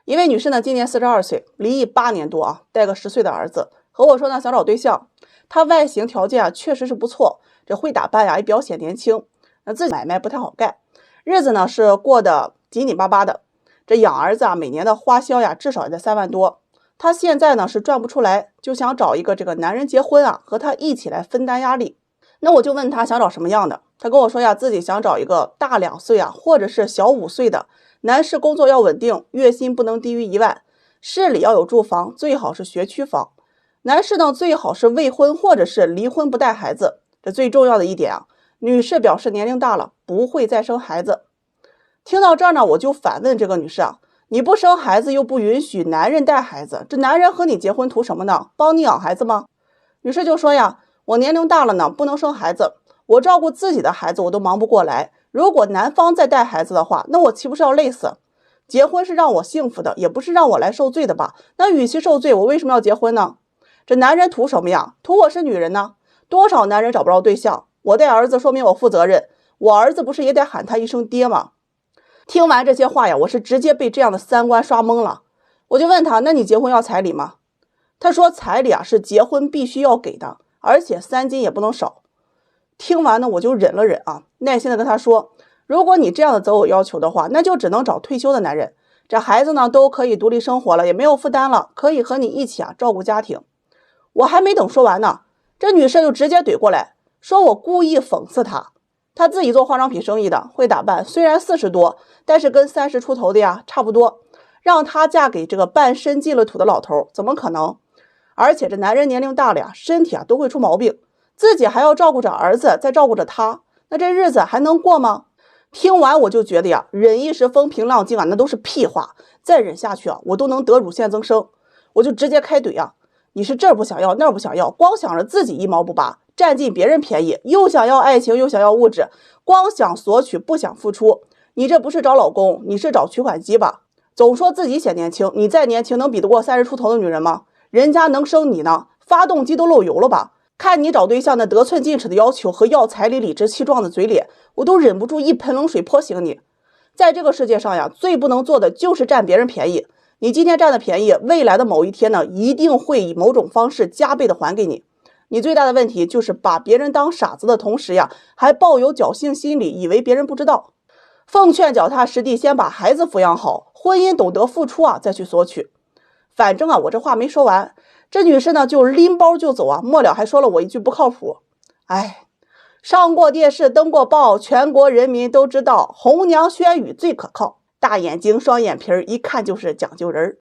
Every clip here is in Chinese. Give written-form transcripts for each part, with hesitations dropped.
一位女士呢，今年42岁，离异8年多啊，带个10岁的儿子，和我说呢想找对象。她外形条件啊确实是不错，这会打扮呀也比较显年轻，那自己买卖不太好干，日子呢是过得紧紧巴巴的。这养儿子啊，每年的花销呀至少也在3万多。她现在呢是赚不出来，就想找一个这个男人结婚啊，和他一起来分担压力。那我就问她想找什么样的，她跟我说呀，自己想找一个大2岁啊，或者是小5岁的。男士工作要稳定，月薪不能低于1万，市里要有住房，最好是学区房。男士呢，最好是未婚或者是离婚不带孩子。这最重要的一点啊，女士表示年龄大了，不会再生孩子。听到这儿呢，我就反问这个女士啊，你不生孩子又不允许男人带孩子，这男人和你结婚图什么呢？帮你养孩子吗？女士就说呀，我年龄大了呢，不能生孩子，我照顾自己的孩子我都忙不过来，如果男方再带孩子的话，那我岂不是要累死？结婚是让我幸福的，也不是让我来受罪的吧？那与其受罪，我为什么要结婚呢？这男人图什么呀？图我是女人呢？多少男人找不着对象，我带儿子说明我负责任，我儿子不是也得喊他一声爹吗？听完这些话呀，我是直接被这样的三观刷懵了。我就问他，那你结婚要彩礼吗？他说彩礼啊是结婚必须要给的，而且3斤也不能少。听完呢，我就忍了忍啊，耐心的跟他说，如果你这样的择偶要求的话，那就只能找退休的男人，这孩子呢都可以独立生活了，也没有负担了，可以和你一起照顾家庭。我还没等说完呢，这女士就直接怼过来，说我故意讽刺她。她自己做化妆品生意的，会打扮，虽然40多，但是跟30出头的呀差不多，让她嫁给这个半身进了土的老头，怎么可能？而且这男人年龄大了呀，身体都会出毛病，自己还要照顾着儿子，再照顾着他，那这日子还能过吗？听完我就觉得呀，忍一时风平浪静啊，那都是屁话，再忍下去啊，我都能得乳腺增生。我就直接开怼啊，你是这儿不想要那儿不想要，光想着自己一毛不拔，占尽别人便宜，又想要爱情又想要物质，光想索取不想付出，你这不是找老公，你是找取款机吧？总说自己显年轻，你再年轻能比得过30出头的女人吗？人家能生你呢，发动机都漏油了吧？看你找对象那得寸进尺的要求和要彩礼理直气壮的嘴脸，我都忍不住一盆冷水泼醒你。在这个世界上呀，最不能做的就是占别人便宜。你今天占的便宜，未来的某一天呢，一定会以某种方式加倍的还给你。你最大的问题就是把别人当傻子的同时呀，还抱有侥幸心理，以为别人不知道。奉劝脚踏实地，先把孩子抚养好，婚姻懂得付出啊，再去索取。反正啊，我这话没说完，这女士呢就拎包就走啊，末了还说了我一句不靠谱。哎，上过电视登过报，全国人民都知道红娘轩宇最可靠，大眼睛双眼皮，一看就是讲究人。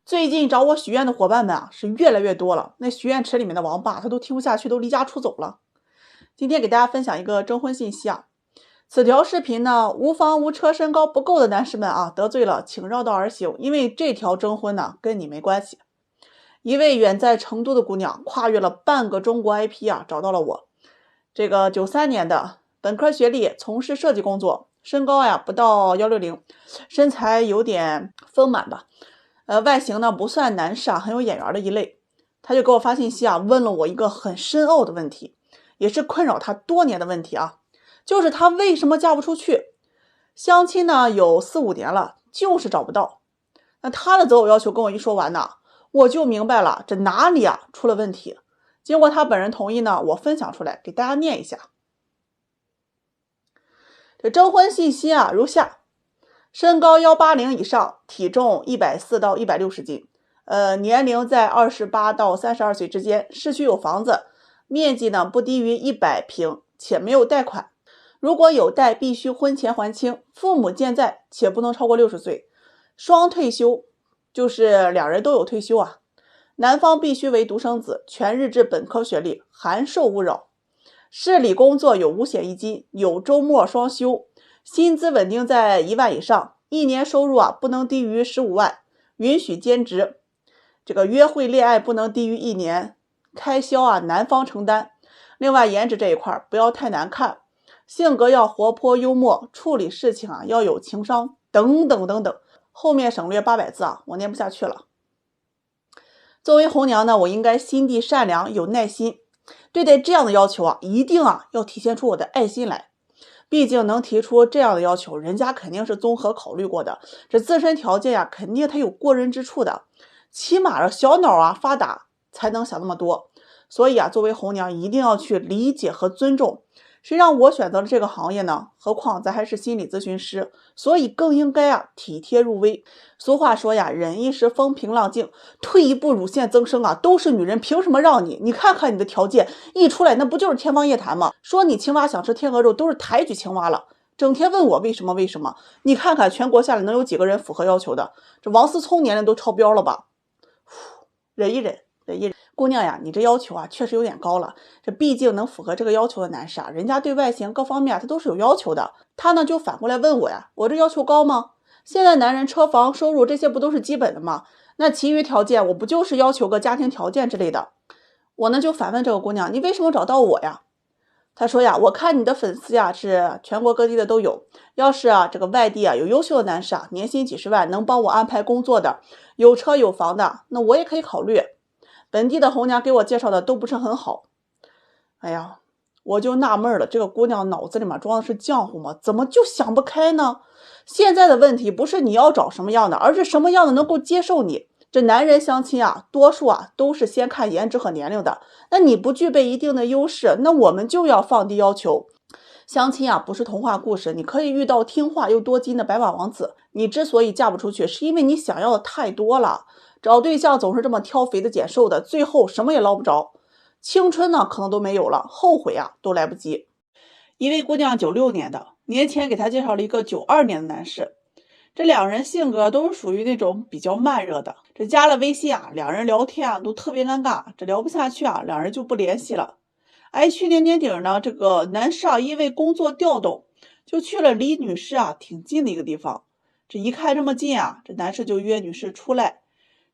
最近找我许愿的伙伴们啊是越来越多了，那许愿池里面的王八他都听不下去，都离家出走了。今天给大家分享一个征婚信息啊，此条视频呢，无房无车身高不够的男士们啊，得罪了请绕道而行，因为这条征婚呢跟你没关系。一位远在成都的姑娘，跨越了半个中国 IP 啊，找到了我。这个93年的本科学历，从事设计工作，身高呀不到160，身材有点丰满吧，外形呢不算男士啊，很有眼缘的一类。他就给我发信息啊，问了我一个很深奥的问题，也是困扰他多年的问题啊，就是他为什么嫁不出去？相亲呢有4、5年了，就是找不到。那他的择偶要求跟我一说完呢，我就明白了这哪里啊出了问题。经过他本人同意呢，我分享出来给大家念一下。这征婚信息啊如下：身高180以上，体重140到160斤，年龄在28到32岁之间，市区有房子，面积呢不低于100平，且没有贷款。如果有贷，必须婚前还清，父母健在，且不能超过60岁，双退休，就是两人都有退休啊。男方必须为独生子，全日制本科学历，函授勿扰。市里工作有5险1金，有周末双休，薪资稳定在1万以上，一年收入啊不能低于15万，允许兼职。这个约会恋爱不能低于1年，开销啊男方承担。另外颜值这一块不要太难看，性格要活泼幽默，处理事情啊要有情商，等等等等。后面省略800字啊，我念不下去了。作为红娘呢，我应该心地善良，有耐心。对待这样的要求啊，一定啊要体现出我的爱心来。毕竟能提出这样的要求，人家肯定是综合考虑过的，这自身条件呀，肯定他有过人之处的，起码小脑啊发达才能想那么多。所以啊，作为红娘一定要去理解和尊重。谁让我选择了这个行业呢？何况咱还是心理咨询师，所以更应该啊体贴入微。俗话说呀，忍一时风平浪静，退一步乳腺增生啊，都是女人，凭什么让你？你看看你的条件一出来，那不就是天方夜谭吗？说你青蛙想吃天鹅肉，都是抬举青蛙了。整天问我为什么为什么？你看看全国下来能有几个人符合要求的？这王思聪年龄都超标了吧？忍一忍，忍一忍。姑娘呀，你这要求啊确实有点高了。这毕竟能符合这个要求的男士啊，人家对外形各方面他都是有要求的。他呢就反过来问我呀，我这要求高吗？现在男人车房收入这些不都是基本的吗？那其余条件我不就是要求个家庭条件之类的？我呢就反问这个姑娘，你为什么找到我呀？她说呀，我看你的粉丝呀是全国各地的都有，要是啊这个外地啊有优秀的男士啊，年薪几十万能帮我安排工作的，有车有房的，那我也可以考虑。本地的红娘给我介绍的都不是很好。哎呀，我就纳闷了，这个姑娘脑子里面装的是浆糊吗？怎么就想不开呢？现在的问题不是你要找什么样的，而是什么样的能够接受你。这男人相亲啊，多数啊都是先看颜值和年龄的。那你不具备一定的优势，那我们就要放低要求。相亲啊不是童话故事，你可以遇到听话又多金的白马王子。你之所以嫁不出去，是因为你想要的太多了。找对象总是这么挑肥的拣瘦的，最后什么也捞不着，青春呢可能都没有了，后悔啊都来不及。一位姑娘96年的，年前给她介绍了一个92年的男士，这两人性格都是属于那种比较慢热的。这加了微信啊，两人聊天啊都特别尴尬，这聊不下去啊，两人就不联系了。去年年底呢，这个男士啊因为工作调动，就去了离女士啊挺近的一个地方。这一看这么近啊，这男士就约女士出来。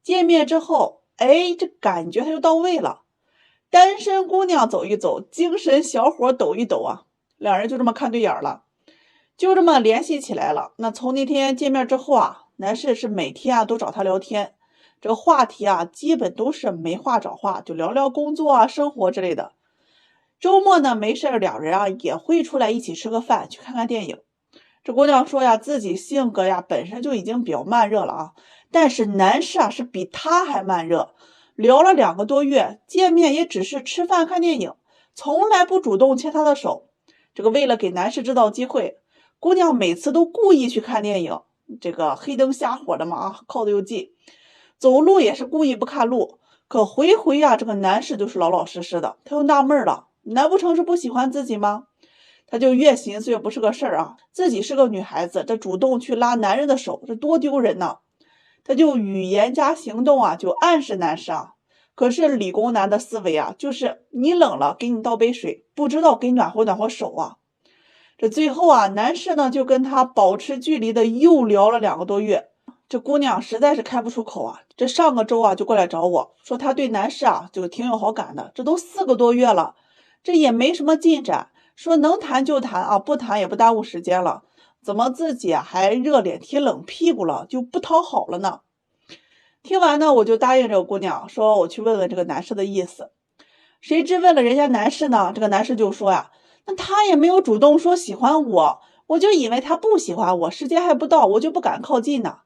见面之后，这感觉他就到位了。单身姑娘走一走，精神小伙抖一抖啊，两人就这么看对眼了，就这么联系起来了。那从那天见面之后啊，男士是每天啊都找她聊天，这个话题啊基本都是没话找话，就聊聊工作啊、生活之类的。周末呢没事两人啊也会出来一起吃个饭，去看看电影。这姑娘说呀，自己性格呀本身就已经比较慢热了啊，但是男士啊是比她还慢热，聊了2个多月，见面也只是吃饭看电影，从来不主动牵她的手。这个为了给男士制造机会，姑娘每次都故意去看电影，这个黑灯瞎火的嘛啊，靠得又近，走路也是故意不看路。可回回啊，这个男士就是老老实实的，他又纳闷了，难不成是不喜欢自己吗？他就越寻思越不是个事儿啊，自己是个女孩子，这主动去拉男人的手，这多丢人呢。他就语言加行动啊，就暗示男士啊。可是理工男的思维啊，就是你冷了给你倒杯水，不知道给暖和暖和手啊。这最后啊，男士呢就跟他保持距离的又聊了2个多月。这姑娘实在是开不出口啊，这上个周啊就过来找我说她对男士啊就挺有好感的，这都4个多月了，这也没什么进展。说能谈就谈啊，不谈也不耽误时间了，怎么自己还热脸贴冷屁股了，就不讨好了呢？听完呢，我就答应这个姑娘说我去问问这个男士的意思。谁知问了人家男士呢，这个男士就说呀，那他也没有主动说喜欢我，我就以为他不喜欢我，时间还不到，我就不敢靠近呢。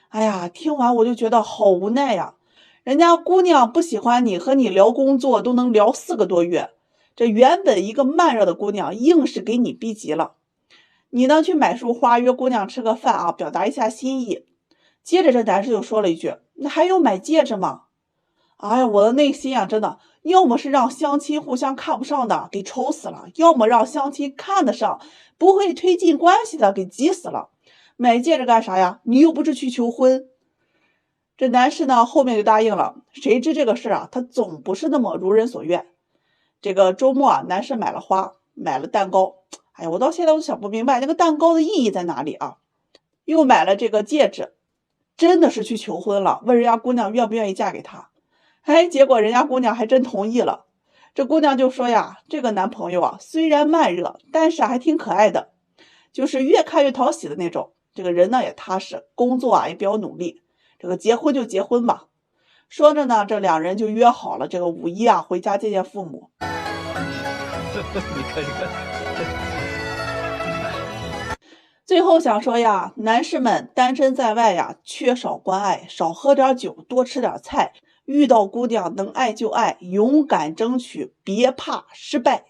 哎呀，听完我就觉得好无奈呀，人家姑娘不喜欢你，和你聊工作都能聊4个多月。这原本一个慢热的姑娘，硬是给你逼急了。你呢去买束花，约姑娘吃个饭啊，表达一下心意。接着这男士就说了一句，那还用买戒指吗？哎呀，我的内心啊，真的，要么是让相亲互相看不上的给愁死了，要么让相亲看得上不会推进关系的给急死了。买戒指干啥呀？你又不是去求婚。这男士呢后面就答应了，谁知这个事啊，他总不是那么如人所愿。这个周末啊，男士买了花，买了蛋糕。哎呀，我到现在我都想不明白那个蛋糕的意义在哪里啊？又买了这个戒指，真的是去求婚了，问人家姑娘愿不愿意嫁给他。结果人家姑娘还真同意了。这姑娘就说呀，这个男朋友啊，虽然慢热，但是还挺可爱的，就是越看越讨喜的那种。这个人呢也踏实，工作啊也比较努力。这个结婚就结婚吧。说着呢，这两人就约好了这个5一啊回家见见父母。你看，最后想说呀，男士们单身在外呀，缺少关爱，少喝点酒，多吃点菜，遇到姑娘能爱就爱，勇敢争取，别怕失败。